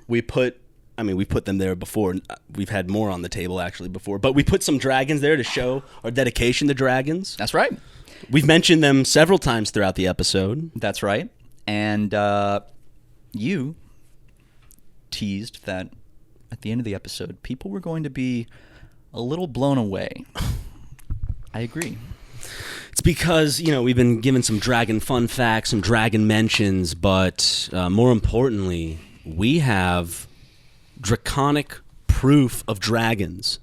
We put them there before. We've had more on the table actually before, but we put some dragons there to show our dedication to dragons. That's right. We've mentioned them several times throughout the episode. That's right. And you teased that at the end of the episode, people were going to be a little blown away. I agree. It's because, you know, we've been given some dragon fun facts, some dragon mentions, but more importantly, we have draconic proof of dragons.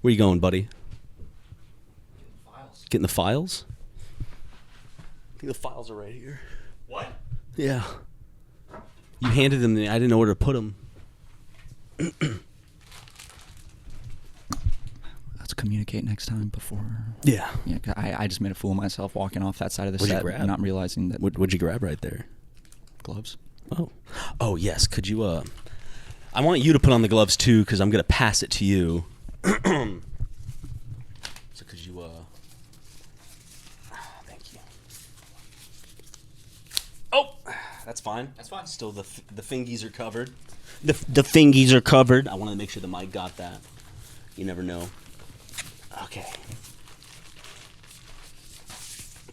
Where you going, buddy? Getting the files? I think the files are right here. What? Yeah. You handed them to me. I didn't know where to put them. Let's communicate next time before. Yeah. Yeah. I just made a fool of myself walking off that side of the What'd you set, grab? not realizing that. What'd you grab right there? Gloves. Oh yes. Could you? I want you to put on the gloves too, because I'm gonna pass it to you. So could you? Thank you. Oh, that's fine. That's fine. Still, the fingies are covered. The fingies are covered. I wanted to make sure the mic got that. You never know. Okay.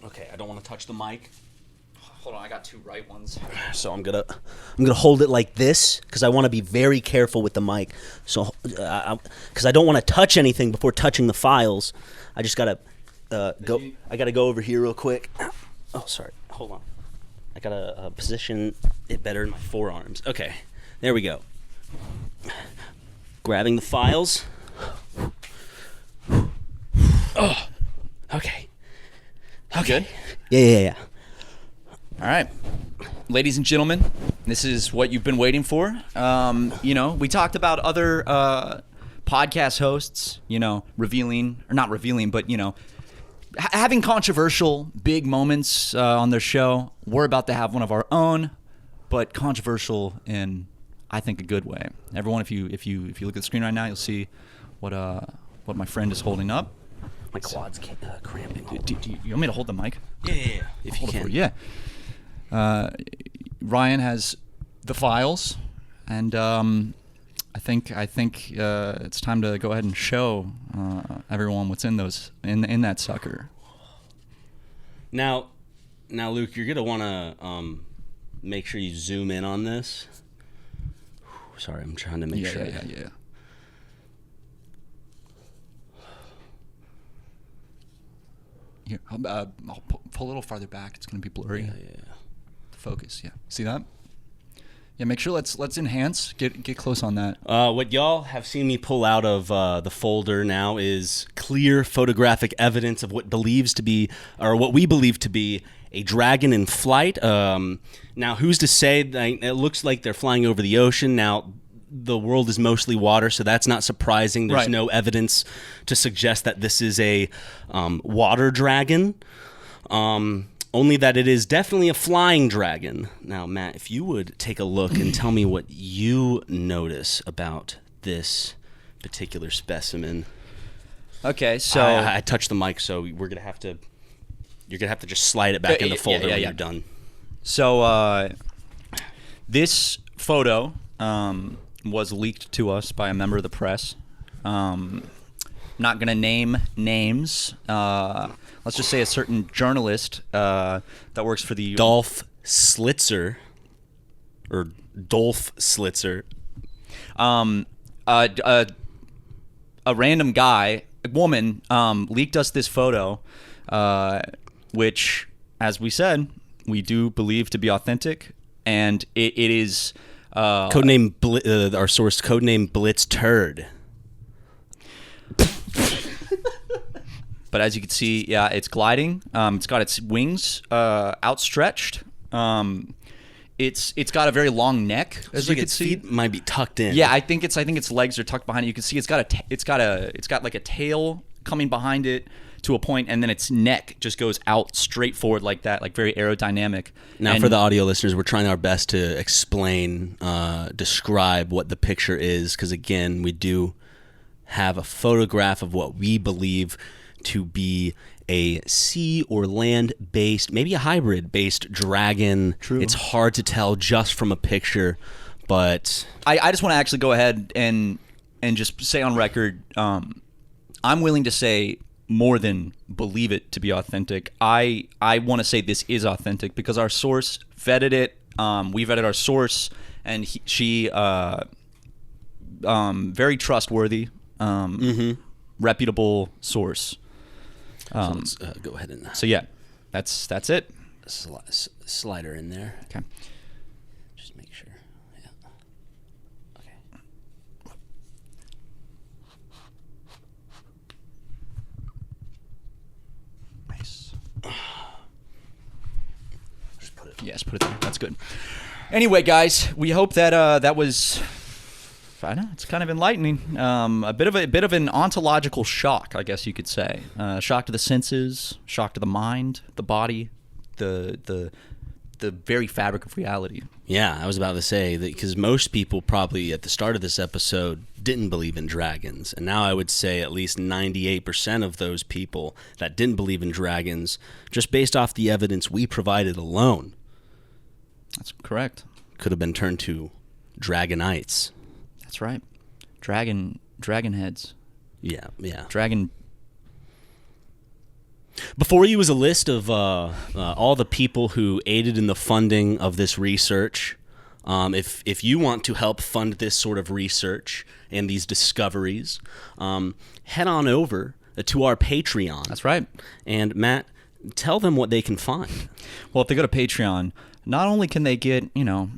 Okay, I don't want to touch the mic. Hold on, I got two right ones. So I'm gonna hold it like this because I want to be very careful with the mic. So because I don't want to touch anything before touching the files. I just gotta go. I gotta go over here real quick. Oh, sorry. Hold on. I gotta position it better in my forearms. Okay, there we go. Grabbing the files. Oh, okay. Good? Yeah. All right. Ladies and gentlemen, this is what you've been waiting for. You know, we talked about other podcast hosts, you know, not revealing, but, you know, having controversial big moments on their show. We're about to have one of our own, but controversial in, I think, a good way. Everyone, if you look at the screen right now, you'll see what my friend is holding up. My quad's cramping. Do you want me to hold the mic? Yeah. If you can. Yeah. Ryan has the files, and I think it's time to go ahead and show everyone what's in those in that sucker. Now, Luke, you're gonna want to make sure you zoom in on this. Sorry, I'm trying to make sure. Yeah. Here, I'll pull a little farther back. It's gonna be blurry. Yeah. Focus. Yeah. See that? Yeah. Make sure let's enhance. Get close on that. What y'all have seen me pull out of the folder now is clear photographic evidence of what we believe to be a dragon in flight. Now, who's to say that it looks like they're flying over the ocean? Now, the world is mostly water, so that's not surprising. There's no evidence to suggest that this is a water dragon. Only that it is definitely a flying dragon. Now, Matt, if you would take a look and tell me what you notice about this particular specimen. Okay, so I touched the mic, so we're gonna have to You're going to have to just slide it back in the folder when you're done. So this photo was leaked to us by a member of the press. Not going to name names. Let's just say a certain journalist that works for the... Dolph Slitzer. Or Dolph Slitzer. A random guy, a woman, leaked us this photo, which, as we said, we do believe to be authentic, and it is... codename our source, codename Blitz Turd. But as you can see, yeah, it's gliding. It's got its wings outstretched. It's got a very long neck, as you can see. Feet might be tucked in. Yeah, I think its legs are tucked behind it. You can see it's got like a tail coming behind it to a point, and then its neck just goes out straight forward like that, like very aerodynamic. Now, for the audio listeners, we're trying our best to explain, describe what the picture is, because again, we do have a photograph of what we believe to be a sea or land-based, maybe a hybrid-based dragon. True. It's hard to tell just from a picture, but... I just want to actually go ahead and just say on record, I'm willing to say more than believe it to be authentic. I want to say this is authentic because our source vetted it. We vetted our source, and she very trustworthy, reputable source. So let's go ahead and... So yeah, that's it. Slider in there. Okay. Just make sure. Yeah. Okay. Nice. Just put it. Yes, put it there. That's good. Anyway, guys, we hope that that was... I know, it's kind of enlightening. A bit of an ontological shock, I guess you could say. Shock to the senses, shock to the mind, the body, the very fabric of reality. Yeah, I was about to say that because most people probably at the start of this episode didn't believe in dragons, and now I would say at least 98% of those people that didn't believe in dragons, just based off the evidence we provided alone, That's correct. could have been turned to dragonites. That's right. Dragon heads. Yeah. Dragon. Before you was a list of all the people who aided in the funding of this research. If you want to help fund this sort of research and these discoveries, head on over to our Patreon. That's right. And Matt, tell them what they can find. Well, if they go to Patreon, not only can they get,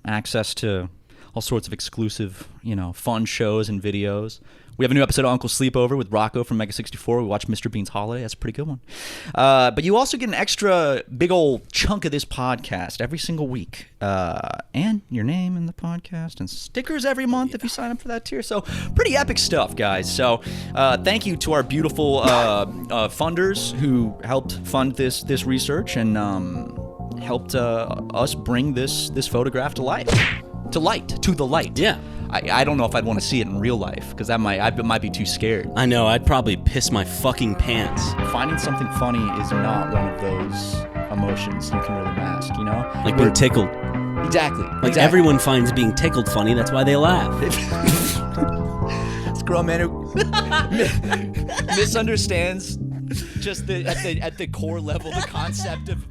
access to all sorts of exclusive, fun shows and videos. We have a new episode of Uncle Sleepover with Rocco from Mega 64. We watched Mr. Bean's Holiday. That's a pretty good one. But you also get an extra big old chunk of this podcast every single week. And your name in the podcast and stickers every month if you sign up for that tier. So pretty epic stuff, guys. So thank you to our beautiful funders who helped fund this research and helped us bring this photograph to life. To the light. Yeah. I don't know if I'd want to see it in real life because I might be too scared. I know, I'd probably piss my fucking pants. Finding something funny is not one of those emotions you can really mask, Like being tickled. Exactly. Like everyone finds being tickled funny, that's why they laugh. It's a grown man who misunderstands just at the core level the concept of